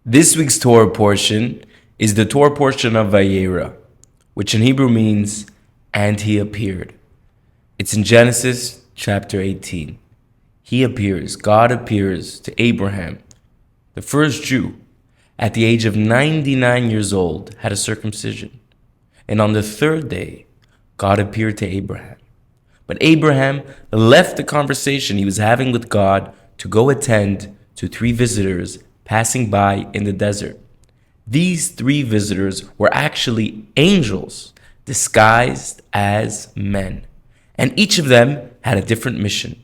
This week's Torah portion is the Torah portion of Vayera, which in Hebrew means, and he appeared. It's in Genesis chapter 18. God appears to Abraham, the first Jew, at the age of 99 years old, had a circumcision. And on the third day, God appeared to Abraham. But Abraham left the conversation he was having with God to go attend to 3 visitors passing by in the desert. These 3 visitors were actually angels disguised as men, and each of them had a different mission.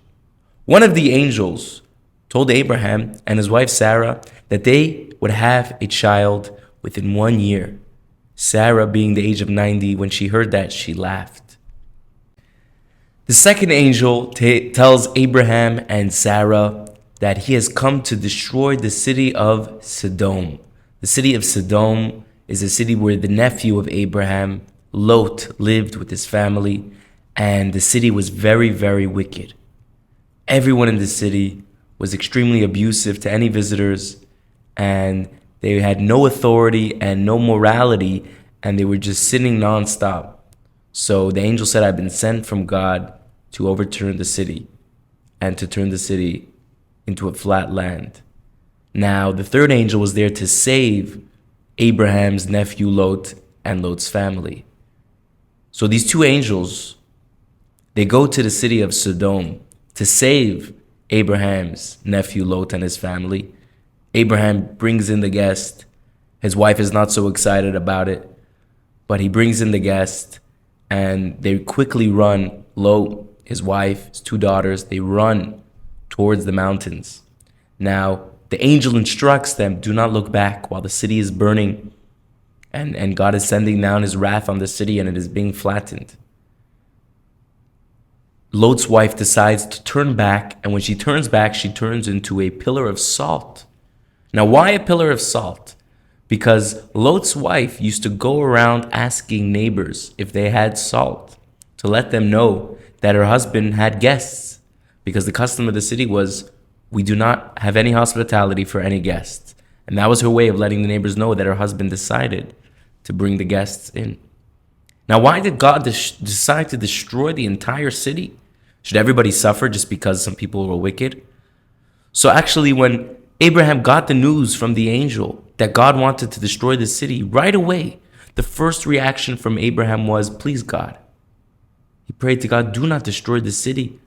One of the angels told Abraham and his wife Sarah that they would have a child within 1 year. Sarah, being the age of 90, when she heard that, she laughed. The second angel tells Abraham and Sarah that he has come to destroy the city of Sodom. The city of Sodom is a city where the nephew of Abraham, Lot, lived with his family, and the city was very, very wicked. Everyone in the city was extremely abusive to any visitors, and they had no authority and no morality, and they were just sinning nonstop. So the angel said, I've been sent from God to overturn the city and to turn the city into a flat land. Now, the third angel was there to save Abraham's nephew Lot and Lot's family. So these 2 angels, they go to the city of Sodom to save Abraham's nephew Lot and his family. Abraham brings in the guest. His wife is not so excited about it, but he brings in the guest, and they quickly run. Lot, his wife, his 2 daughters, they run towards the mountains. Now, the angel instructs them, do not look back while the city is burning, and God is sending down his wrath on the city, and it is being flattened. Lot's wife decides to turn back, and when she turns back, she turns into a pillar of salt. Now, why a pillar of salt? Because Lot's wife used to go around asking neighbors if they had salt to let them know that her husband had guests, because the custom of the city was, we do not have any hospitality for any guests. And that was her way of letting the neighbors know that her husband decided to bring the guests in. Now, why did God decide to destroy the entire city? Should everybody suffer just because some people were wicked? So actually, when Abraham got the news from the angel that God wanted to destroy the city, right away, the first reaction from Abraham was, please God. He prayed to God, do not destroy the city.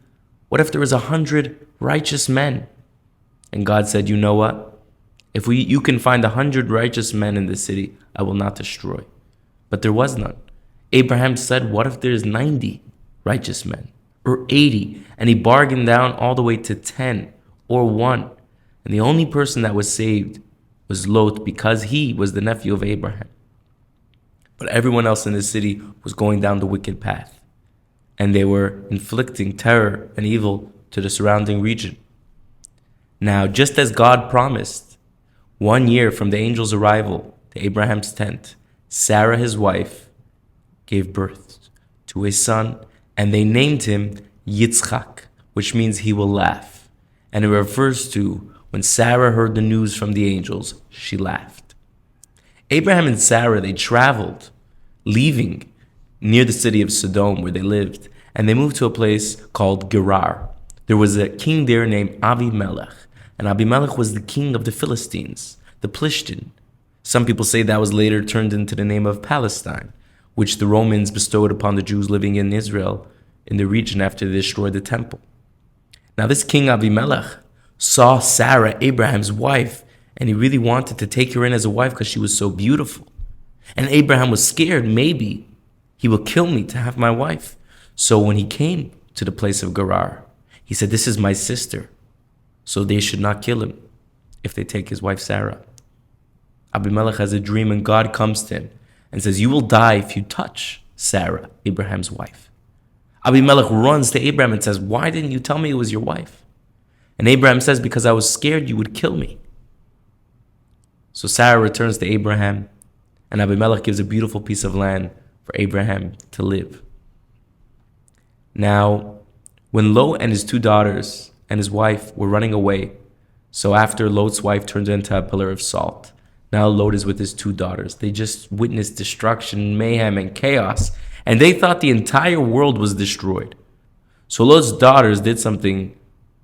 What if there was 100 righteous men? And God said, you know what? If you can find 100 righteous men in the city, I will not destroy. But there was none. Abraham said, what if there's 90 righteous men or 80? And he bargained down all the way to 10 or 1. And the only person that was saved was Lot, because he was the nephew of Abraham. But everyone else in the city was going down the wicked path, and they were inflicting terror and evil to the surrounding region. Now, just as God promised, 1 year from the angel's arrival to Abraham's tent, Sarah, his wife, gave birth to a son, and they named him Yitzchak, which means he will laugh. And it refers to when Sarah heard the news from the angels, she laughed. Abraham and Sarah, they traveled, leaving near the city of Sodom where they lived, and they moved to a place called Gerar. There was a king there named Abimelech, and Abimelech was the king of the Philistines, the Plishtin. Some people say that was later turned into the name of Palestine, which the Romans bestowed upon the Jews living in Israel in the region after they destroyed the temple. Now this king Abimelech saw Sarah, Abraham's wife, and he really wanted to take her in as a wife because she was so beautiful. And Abraham was scared, maybe he will kill me to have my wife. So when he came to the place of Gerar, he said, this is my sister, so they should not kill him if they take his wife Sarah. Abimelech has a dream, and God comes to him and says, you will die if you touch Sarah, Abraham's wife. Abimelech runs to Abraham and says, why didn't you tell me it was your wife? And Abraham says, because I was scared you would kill me. So Sarah returns to Abraham, and Abimelech gives a beautiful piece of land for Abraham to live. Now, when Lot and his 2 daughters and his wife were running away, so after Lot's wife turned into a pillar of salt, Now Lot is with his two daughters. They just witnessed destruction, mayhem, and chaos, and they thought the entire world was destroyed. So Lot's daughters did something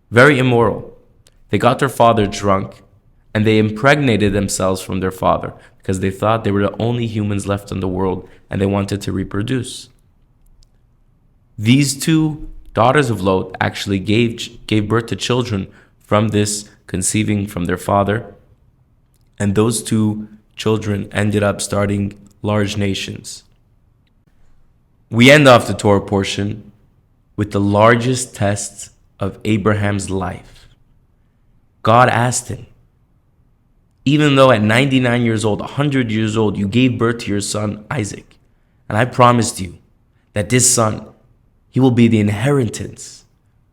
very immoral. They got their father drunk, and they impregnated themselves from their father because they thought they were the only humans left in the world, and they wanted to reproduce. These two daughters of Lot actually gave birth to children from this conceiving from their father, and those two children ended up starting large nations. We end off the Torah portion with the largest test of Abraham's life. God asked him, even though at 99 years old, 100 years old, you gave birth to your son Isaac, and I promised you that this son, he will be the inheritance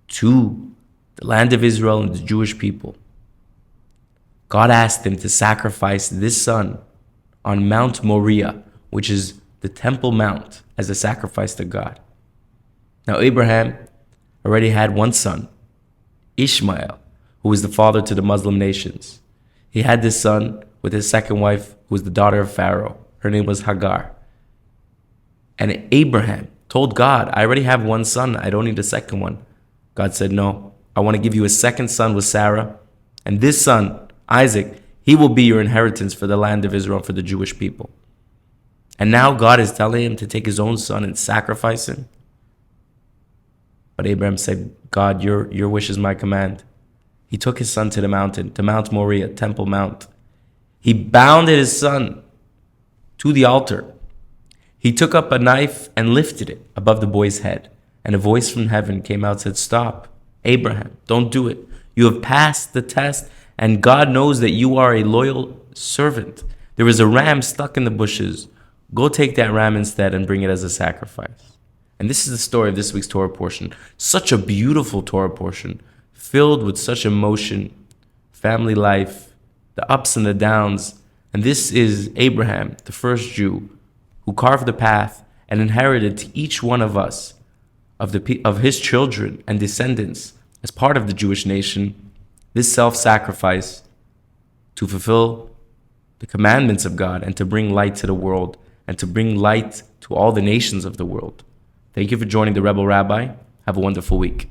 to the land of Israel and the Jewish people. God asked him to sacrifice this son on Mount Moriah, which is the Temple Mount, as a sacrifice to God. Now Abraham already had one son, Ishmael, who was the father to the Muslim nations. He had this son with his second wife, who was the daughter of Pharaoh. Her name was Hagar. And Abraham told God, I already have one son, I don't need a second one. God said, no, I want to give you a second son with Sarah, and this son, Isaac, he will be your inheritance for the land of Israel, for the Jewish people. And now God is telling him to take his own son and sacrifice him. But Abraham said, God, your wish is my command. He took his son to the mountain, to Mount Moriah, Temple Mount. He bounded his son to the altar. He took up a knife and lifted it above the boy's head. And a voice from heaven came out and said, stop, Abraham, don't do it. You have passed the test, and God knows that you are a loyal servant. There is a ram stuck in the bushes. Go take that ram instead and bring it as a sacrifice. And this is the story of this week's Torah portion. Such a beautiful Torah portion, filled with such emotion, family life, the ups and the downs. And this is Abraham, the first Jew, who carved the path and inherited to each one of us, of his children and descendants, as part of the Jewish nation, this self-sacrifice to fulfill the commandments of God and to bring light to the world and to bring light to all the nations of the world. Thank you for joining the Rebel Rabbi. Have a wonderful week.